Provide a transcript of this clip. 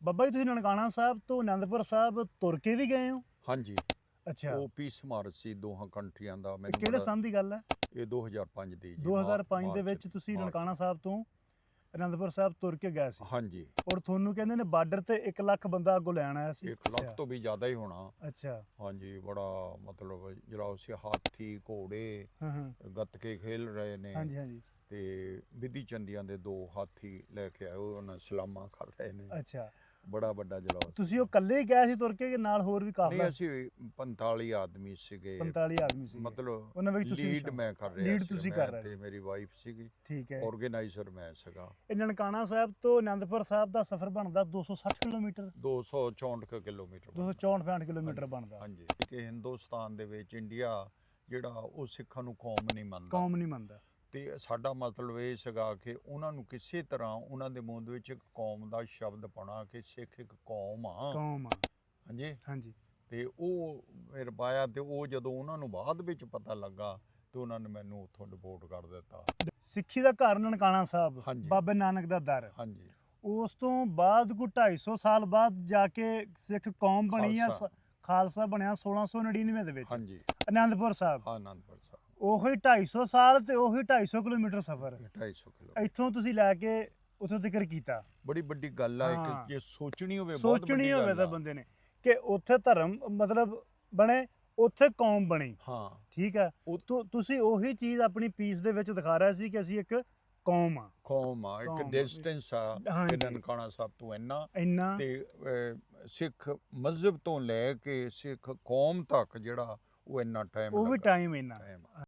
ਬਾਬਾ ਜੀ ਤੁਸੀਂ ਨਨਕਾਣਾ ਸਾਹਿਬ ਤੋਂ ਆਨੰਦਪੁਰ ਸਾਹਿਬ ਤੁਰ ਕੇ ਵੀ ਗਏ ਹੋ? ਹਾਂਜੀ, ਅੱਛਾ, ਉਹ ਪੀਸ ਮਾਰਚ ਸੀ ਦੋਹਾਂ ਕੰਟਰੀਆਂ ਦਾ। ਇਹ ਮੈਨੂੰ ਕਿਹੜੇ ਸੰਨ ਦੀ ਗੱਲ ਹੈ? ਇਹ 2005 ਦੀ ਜੀ, 2005 ਦੇ ਮਾਰਚ ਵਿੱਚ ਤੁਸੀਂ ਮਾਰਚ। ਨਨਕਾਣਾ ਸਾਹਿਬ ਤੋਂ ਆਨੰਦਪੁਰ ਸਾਹਿਬ ਤੁਰ ਕੇ ਗਏ ਸੀ ਹਾਂਜੀ, ਔਰ ਤੁਹਾਨੂੰ ਕਹਿੰਦੇ ਨੇ ਬਾਰਡਰ ਤੇ 1 ਲੱਖ ਬੰਦਾ ਅੱਗੋਂ ਲੈਣ ਆਇਆ ਸੀ? 1 ਲੱਖ ਤੋਂ ਵੀ ਜ਼ਿਆਦਾ ਹੀ ਹੋਣਾ। ਅੱਛਾ। ਹਾਂਜੀ, ਬੜਾ ਮਤਲਬ ਜਿਹੜਾ ਉਸ ਹਾਥੀ ਘੋੜੇ ਹਾਂ ਹਾਂ, ਗੱਤਕੇ ਖੇਲ ਰਹੇ ਨੇ ਹਾਂਜੀ ਹਾਂਜੀ। ਤੇ ਵਿਧੀ ਚੰਦੀਆਂ ਦੇ 2 ਹਾਥੀ ਲੈ ਕੇ ਆਏ, ਉਹਨਾਂ ਸਲਾਮਾਂ ਕਰ ਰਹੇ ਨੇ। ਅੱਛਾ, ਬੜਾ ਵੱਡਾ ਜਲਾਸ। ਤੁਸੀਂ ਉਹ ਇਕੱਲੇ ਹੀ ਗਏ ਸੀ ਤੁਰ ਕੇ ਕਿ ਨਾਲ ਹੋਰ ਵੀ ਨਹੀਂ, ਕਾਫਲਾ? ਅਸੀਂ 45 ਆਦਮੀ ਸੀਗੇ। 45 ਆਦਮੀ ਸੀ ਮਤਲਬ ਉਹਨਾਂ ਵਿੱਚ ਤੁਸੀਂ ਲੀਡ ਮੈਂ ਕਰ ਰਿਹਾ ਲੀਡ ਸੀ, ਤੁਸੀਂ ਮੈਂ ਕਰ ਰਹੇ ਤੇ ਸੀ? ਮੇਰੀ ਵਾਈਫ ਸੀਗੀ, ਠੀਕ ਹੈ। ਆਰਗੇਨਾਈਜ਼ਰ ਮੈਂ ਸੀਗਾ। ਇਹ ਨਨਕਾਣਾ ਸਾਹਿਬ ਤੋਂ ਆਨੰਦਪੁਰ ਸਾਹਿਬ ਦਾ ਸਫ਼ਰ ਬਣਦਾ 260 ਕਿਲੋਮੀਟਰ, 264 ਕੁ ਕਿਲੋਮੀਟਰ 264 ਕਿਲੋਮੀਟਰ ਬਣਦਾ। ਹਾਂਜੀ, ਕਿ ਹਿੰਦੁਸਤਾਨ ਦੇ ਵਿੱਚ ਇੰਡੀਆ ਜਿਹੜਾ ਉਹ ਸਿੱਖਾਂ ਨੂੰ ਕੌਮ ਨਹੀਂ ਮੰਨਦਾ। ਕੌਮ ਨਹੀਂ ਮੰਨਦਾ। ਤੇ ਸਾਡਾ ਮਤਲਬ ਇਹ ਸੀਗਾ ਕਿ ਉਹਨਾਂ ਨੂੰ ਕਿਸੇ ਤਰ੍ਹਾਂ ਉਹਨਾਂ ਦੇ ਮੂੰਹ ਦੇ ਵਿੱਚ ਇੱਕ ਕੌਮ ਦਾ ਸ਼ਬਦ ਪਾਉਣਾ ਕਿ ਸਿੱਖ ਇੱਕ ਕੌਮ ਆ। ਕੌਮ ਆ, ਹਾਂਜੀ, ਹਾਂਜੀ। ਤੇ ਉਹ ਫਿਰ ਪਾਇਆ, ਤੇ ਉਹ ਜਦੋਂ ਉਹਨਾਂ ਨੂੰ ਬਾਅਦ ਵਿੱਚ ਪਤਾ ਲੱਗਾ ਤੇ ਉਹਨਾਂ ਨੇ ਮੈਨੂੰ ਉੱਥੋਂ ਡਿਪੋਰਟ ਕਰ ਦਿੱਤਾ। ਸਿੱਖੀ ਦਾ ਘਰ ਨਨਕਾਣਾ ਸਾਹਿਬ, ਹਾਂਜੀ। ਬਾਬੇ ਨਾਨਕ ਦਾ ਦਰ। ਹਾਂਜੀ, ਉਸ ਤੋਂ ਬਾਅਦ ਕੋਈ 250 ਸਾਲ ਬਾਅਦ ਜਾ ਕੇ ਸਿੱਖ ਕੌਮ ਬਣੀ ਆ, ਖਾਲਸਾ। ਖਾਲਸਾ ਬਣਿਆ 1699 ਦੇ ਵਿੱਚ ਹਾਂਜੀ, ਆਨੰਦਪੁਰ ਸਾਹਿਬ। ਆਨੰਦਪੁਰ ਸਾਹਿਬ ਉਹੀ 250 ਸਾਲ ਤੇ ਉਹੀ 250 ਕਿਲੋਮੀਟਰ ਸਫ਼ਰ 250 ਕਿਲੋ। ਇੱਥੋਂ ਤੁਸੀਂ ਲੈ ਕੇ ਉੱਥੋਂ ਤੱਕ ਕੀਤਾ। ਬੜੀ ਵੱਡੀ ਗੱਲ ਆ ਹਾਂ। ਇੱਕ, ਜੇ ਸੋਚਣੀ ਹੋਵੇ ਬਹੁਤ ਸੋਚਣੀ ਵੱਡੀ ਹੋਵੇ ਗੱਲ ਤਾਂ ਆ। ਬੰਦੇ ਨੇ ਕਿ ਉੱਥੇ ਧਰਮ ਮਤਲਬ ਬਣੇ, ਉੱਥੇ ਕੌਮ ਬਣੀ। ਹਾਂ, ਠੀਕ ਹੈ। ਤੁਸੀਂ ਉਹੀ ਚੀਜ਼ ਆਪਣੀ ਪੀਸ ਦੇ ਵਿੱਚ ਦਿਖਾ ਰਹੇ ਸੀ ਕਿ ਅਸੀਂ ਇੱਕ ਕੌਮ ਆ, ਕੌਮ ਆ, ਇੱਕ ਕੌਮ ਆ। ਡਿਸਟੈਂਸ ਆ ਹਾਂਜੀ। ਕਿ ਨਨਕਾਣਾ ਸਾਹਿਬ ਤੋਂ ਇੰਨਾ ਇੰਨਾ ਤੇ ਸਿੱਖ ਮਜ਼ਹਬ ਤੋਂ ਲੈ ਕੇ ਸਿੱਖ ਕੌਮ ਤੱਕ ਜਿਹੜਾ ਉਹ ਇੰਨਾ ਟਾਈਮ ਉਹ ਵੀ ਟਾਈਮ ਇੰਨਾ।